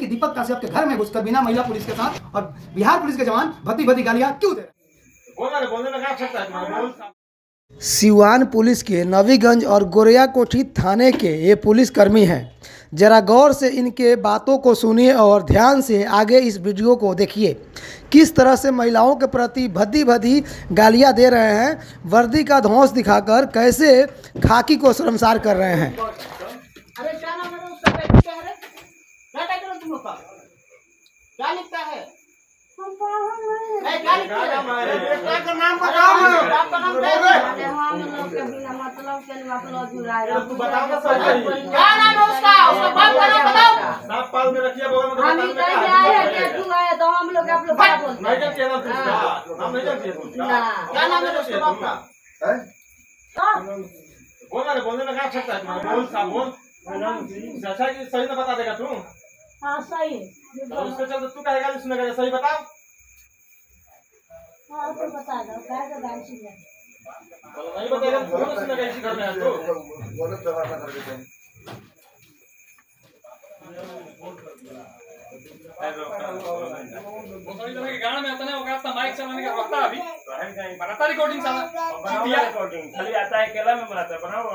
कि दीपक काश्यप के घर में घुसकर बिना महिला पुलिस के साथ और बिहार पुलिस के जवान भद्दी भद्दी गालियां क्यों दे रहे। सिवान पुलिस के नवीगंज और गोरियाकोठी थाने के ये पुलिसकर्मी हैं। जरा गौर से इनके बातों को सुनिए और ध्यान से आगे इस वीडियो को देखिए। किस तरह से महिलाओं के प्रति भद्दी भद्दी गालियां दे रहे हैं, वर्दी का धौंस दिखाकर कैसे खाकी को शर्मसार कर रहे हैं। अरे क्या नाम है उसका? क्या टाइटल है तुम लोग का? क्या लिखता है? क्या लिखता है? का नाम बताओ। आपका नाम क्या है? हम लोग के बिना मतलब के मतलब जुड़ाए। तू बताओ ना सर। क्या नाम है उसका? उसका बाप का नाम बताओ। नाम पाल में रखिए बगल में। हम इधर से आए हैं क्या तू आए तो हम लोग आप लोग क्या बोलते हैं? नहीं जानते ना तुझका। नाम नहीं जानते तुझका। क्या नाम है उसके बाप का? बोलने में क्या सकता है तुम्हारा? बोल साहब बोल। अच्छा कि सही ना बता देगा तू? हाँ सही। उसके चलते तू कहेगा कि सुनेगा सही बताओ। हाँ तो बता दो क्या तो गाड़ी सुने। नहीं बताएगा तो कौन सुनेगा इसी घर में है तो? बोलो चला कर देते हैं। वो थोड़ी देर के गाना में आता है, वो कहता माइक चलाने का वक्त अभी बनाता रिकॉर्डिंग साला रिकॉर्डिंग खाली आता है, केला में बनाता है, बनाओ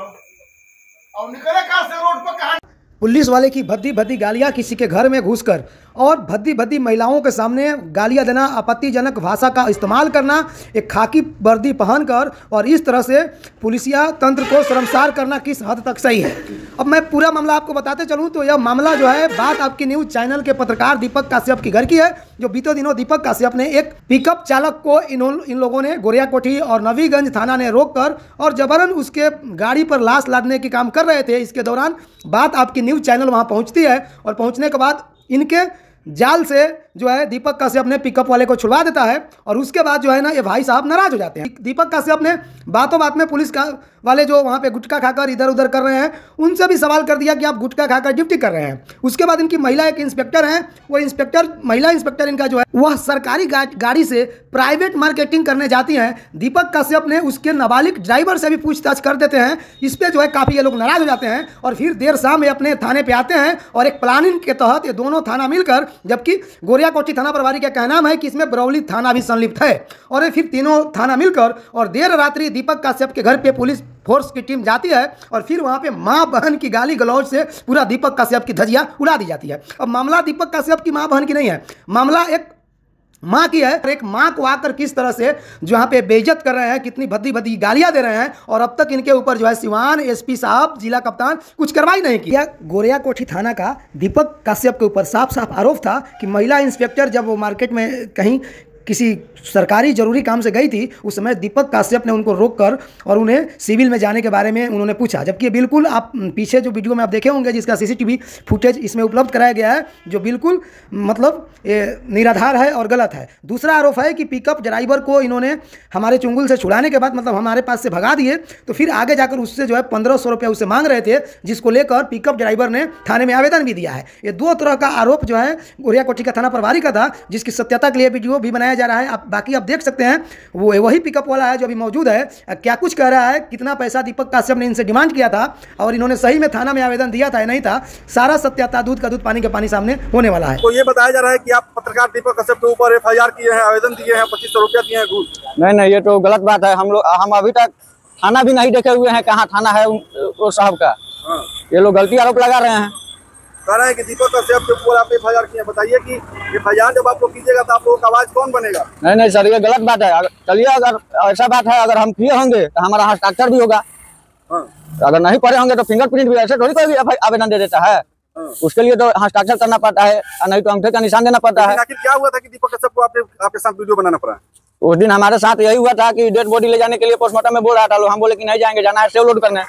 और निकले कहां से रोड पर कहां? पुलिस वाले की भद्दी भद्दी गालियां किसी के घर में घुसकर और भद्दी भद्दी महिलाओं के सामने गालियां देना, आपत्तिजनक भाषा का इस्तेमाल करना, एक खाकी वर्दी पहनकर और इस तरह से पुलिसिया तंत्र को शर्मसार करना किस हद तक सही है। अब मैं पूरा मामला आपको बताते चलूं तो यह मामला जो है बात आपकी न्यूज़ चैनल के पत्रकार दीपक काश्यप के घर की है, जो बीते दिनों दीपक काश्यप ने एक पिकअप चालक को इन लोगों ने गोरियाकोठी और नवीगंज थाना ने रोककर और जबरन उसके गाड़ी पर लाश लादने के काम कर रहे थे। इसके दौरान बात आपकी न्यूज़ चैनल वहाँ पहुँचती है और पहुँचने के बाद इनके जाल से जो है दीपक काश्यप ने पिकअप वाले को छुड़वा देता है और उसके बाद जो है ना ये भाई साहब नाराज हो जाते हैं। दीपक काश्यप ने बातों बात में पुलिस का वाले जो वहाँ पे गुटखा खाकर इधर उधर कर रहे हैं उनसे भी सवाल कर दिया कि आप गुटखा खाकर ड्यूटी कर रहे हैं। उसके बाद इनकी महिला एक इंस्पेक्टर हैं, वो इंस्पेक्टर महिला इंस्पेक्टर इनका जो है वह सरकारी गाड़ी से प्राइवेट मार्केटिंग करने जाती हैं। दीपक काश्यप ने उसके नाबालिग ड्राइवर से भी पूछताछ कर देते हैं। इस पर जो है काफ़ी ये लोग नाराज हो जाते हैं और फिर देर शाम ये अपने थाने पर आते हैं और एक प्लानिंग के तहत ये दोनों थाना मिलकर, जबकि गोरियाकोठी थाना प्रभारी का कहना है कि इसमें बरौली थाना भी संलिप्त है, और फिर तीनों थाना मिलकर और देर रात्रि दीपक काश्यप के घर पे पुलिस फोर्स की टीम जाती है और फिर वहाँ पे माँ बहन की गाली गलौज से पूरा दीपक काश्यप की धज्जियाँ उड़ा दी जाती है। अब मामला दीपक काश्यप की माँ बहन की नहीं है, मामला एक माँ की है। एक माँ को आकर किस तरह से जो यहाँ पे बेइज्जत कर रहे हैं, कितनी भद्दी भद्दी गालियाँ दे रहे हैं और अब तक इनके ऊपर जो है सिवान एसपी साहब, जिला कप्तान कुछ कार्रवाई नहीं की। गोरियाकोठी थाना का दीपक काश्यप के ऊपर साफ साफ आरोप था कि महिला इंस्पेक्टर जब वो मार्केट में कहीं किसी सरकारी जरूरी काम से गई थी उस समय दीपक काश्यप ने उनको रोककर और उन्हें सिविल में जाने के बारे में उन्होंने पूछा, जबकि बिल्कुल आप पीछे जो वीडियो में आप देखे होंगे जिसका सीसीटीवी फुटेज इसमें उपलब्ध कराया गया है, जो बिल्कुल मतलब निराधार है और गलत है। दूसरा आरोप है कि पिकअप ड्राइवर को इन्होंने हमारे चुंगल से छुड़ाने के बाद मतलब हमारे पास से भगा दिए, तो फिर आगे जाकर उससे जो है 1500 रुपये उससे मांग रहे थे, जिसको लेकर पिकअप ड्राइवर ने थाने में आवेदन भी दिया है। ये दो तरह का आरोप जो है गोरियाकोठी का थाना प्रभारी का था, जिसकी सत्यता के लिए वीडियो भी बनाया जा रहा है। आप बाकी आप देख सकते हैं, वो वही पिकअप वाला है जो अभी मौजूद है, क्या कुछ कह रहा है, कितना पैसा दीपक काश्यप ने इनसे डिमांड किया था और इन्होंने सही में थाना में आवेदन दिया था या नहीं था, सारा सत्यता दूध का दूध पानी के पानी सामने होने वाला है। तो ये बताया जा रहा है कि आप पत्रकार दीपक काश्यप के ऊपर FIR किए हैं, आवेदन दिए हैं, 2500 रुपया दिए हैं घूस। नहीं, ये तो गलत बात है। हम अभी तक थाना भी नहीं देखे हुए हैं, कहाँ थाना है वो साहब का। ये लोग गलती आरोप लगा रहे हैं। कह रहे हैं कि दीपक काश्यप के ऊपर आप FIR किए। बताइए कि FIR जब आप लोग कीजिएगा तो आप लोगों का आवाज कौन बनेगा? नहीं सर, ये गलत बात है। चलिए, अगर ऐसा बात है, अगर हम किए होंगे तो हमारा हस्ताक्षर भी होगा। अगर नहीं पढ़े होंगे तो फिंगरप्रिंट भी, ऐसे थोड़ी कोई आवेदन दे देता है। उसके लिए तो हस्ताक्षर करना पड़ता है, नहीं तो अंगूठे का निशान देना पड़ता है। आखिर क्या हुआ था कि दीपक काश्यप को आपके साथ वीडियो बनाना पड़ा? उस दिन हमारे साथ यही हुआ था कि डेड बॉडी ले जाने के लिए पोस्टमार्टम में बोल रहा था। हम बोले कि नहीं जाएंगे, जाना है सेव लोड करने,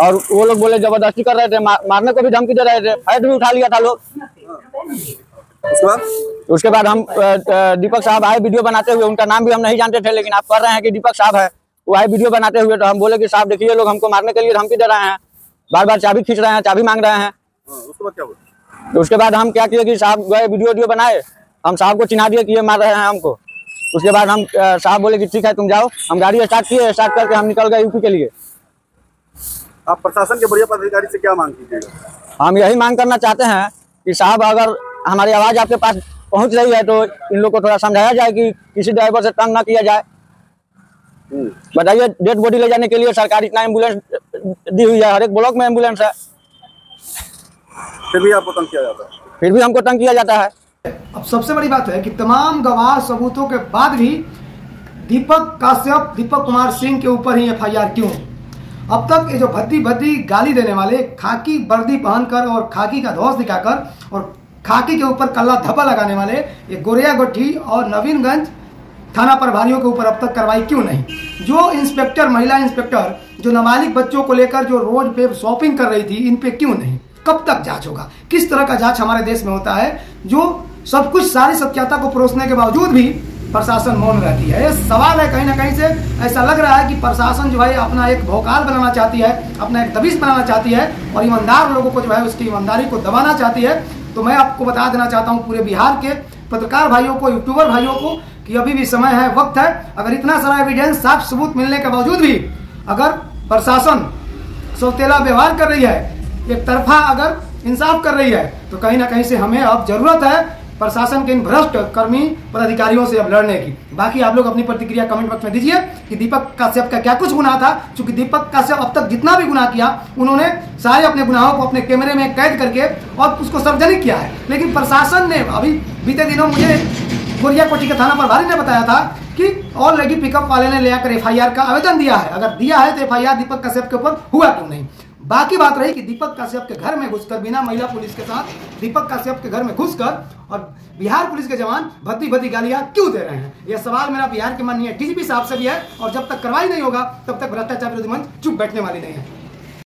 और वो लोग बोले जबरदस्ती कर रहे थे, मारने को भी धमकी दे रहे थे, फाइट भी उठा लिया था लोग। उसके बाद हम दीपक साहब आए वीडियो बनाते हुए, उनका नाम भी हम नहीं जानते थे, लेकिन आप कह रहे हैं कि दीपक साहब है, वो आए वीडियो बनाते हुए। तो हम बोले कि साहब देखिए, लोग हमको मारने के लिए धमकी दे रहे हैं, बार बार चाबी खींच रहे हैं, चाबी मांग रहे हैं। उसके बाद क्या हुआ? तो उसके बाद हम क्या किए कि साहब गए वीडियो बनाए, हम साहब को चिन्हा दिए कि ये मार रहे हैं हमको। उसके बाद हम साहब बोले कि ठीक है तुम जाओ। हम गाड़ी स्टार्ट किए, स्टार्ट करके हम निकल गए यूपी के लिए। आप प्रशासन के बढ़िया पदाधिकारी से क्या मांग कीजिएगा? हम यही मांग करना चाहते हैं कि साहब अगर हमारी आवाज आपके पास पहुंच रही है तो इन लोग को थोड़ा समझाया जाए कि किसी ड्राइवर से तंग ना किया जाए। बताइए, डेड बॉडी ले जाने के लिए सरकार इतना एम्बुलेंस दी हुई है, हर एक ब्लॉक में एम्बुलेंस है, फिर भी आपको तंग किया जाता है। फिर भी हमको तंग किया जाता है। अब सबसे बड़ी बात है कि तमाम गवाह सबूतों के बाद भी दीपक काश्यप, दीपक कुमार सिंह के ऊपर ही FIR क्यों? अब तक ये जो भद्दी भद्दी गाली देने वाले, खाकी वर्दी पहनकर और खाकी का ध्वज दिखाकर और खाकी के ऊपर कल्ला धब्बा लगाने वाले ये गोरिया गोठी और नवीनगंज थाना प्रभारियों के ऊपर अब तक कार्रवाई क्यों नहीं? जो इंस्पेक्टर, महिला इंस्पेक्टर जो नाबालिग बच्चों को लेकर जो रोड पे शॉपिंग कर रही थी, इन पे क्यों नहीं? कब तक जांच होगा? किस तरह का जांच हमारे देश में होता है जो सब कुछ सारी सत्यता को परोसने के बावजूद भी प्रशासन मौन रहती है? ये सवाल है। कहीं ना कहीं से ऐसा लग रहा है कि प्रशासन जो है अपना एक भौकाल बनाना चाहती है, अपना एक दबिश बनाना चाहती है और ईमानदार लोगों को जो है उसकी ईमानदारी को दबाना चाहती है। तो मैं आपको बता देना चाहता हूँ पूरे बिहार के पत्रकार भाइयों को, यूट्यूबर भाइयों को कि अभी भी समय है, वक्त है। अगर इतना सारा एविडेंस, साफ सबूत मिलने के बावजूद भी अगर प्रशासन सौतेला व्यवहार कर रही है, एक तरफा अगर इंसाफ कर रही है, तो कहीं ना कहीं से हमें अब जरूरत है प्रशासन के इन भ्रष्ट कर्मी पदाधिकारियों से अब लड़ने की। बाकी आप लोग अपनी प्रतिक्रिया कमेंट बॉक्स में दीजिए कि दीपक काश्यप का क्या कुछ गुनाह था। क्योंकि दीपक काश्यप अब तक जितना भी गुनाह किया, उन्होंने सारे अपने गुनाहों को अपने कैमरे में कैद करके और उसको सार्वजनिक किया है। लेकिन प्रशासन ने अभी बीते दिनों मुझे गोरिया कोठी के थाना प्रभारी ने बताया था कि ऑलरेडी पिकअप वाले ने लेकर FIR का आवेदन दिया है। अगर दिया है तो FIR दीपक काश्यप के ऊपर हुआ क्यों नहीं? बाकी बात रही कि दीपक काश्यप के घर में घुसकर, बिना महिला पुलिस के साथ दीपक काश्यप के घर में घुसकर और बिहार पुलिस के जवान भद्दी भद्दी गालियां क्यों दे रहे हैं? यह सवाल मेरा बिहार के माननीय DGP साहब से भी है। और जब तक कार्रवाई नहीं होगा तब तक भ्रष्टाचार विरोधी मंच चुप बैठने वाली नहीं है।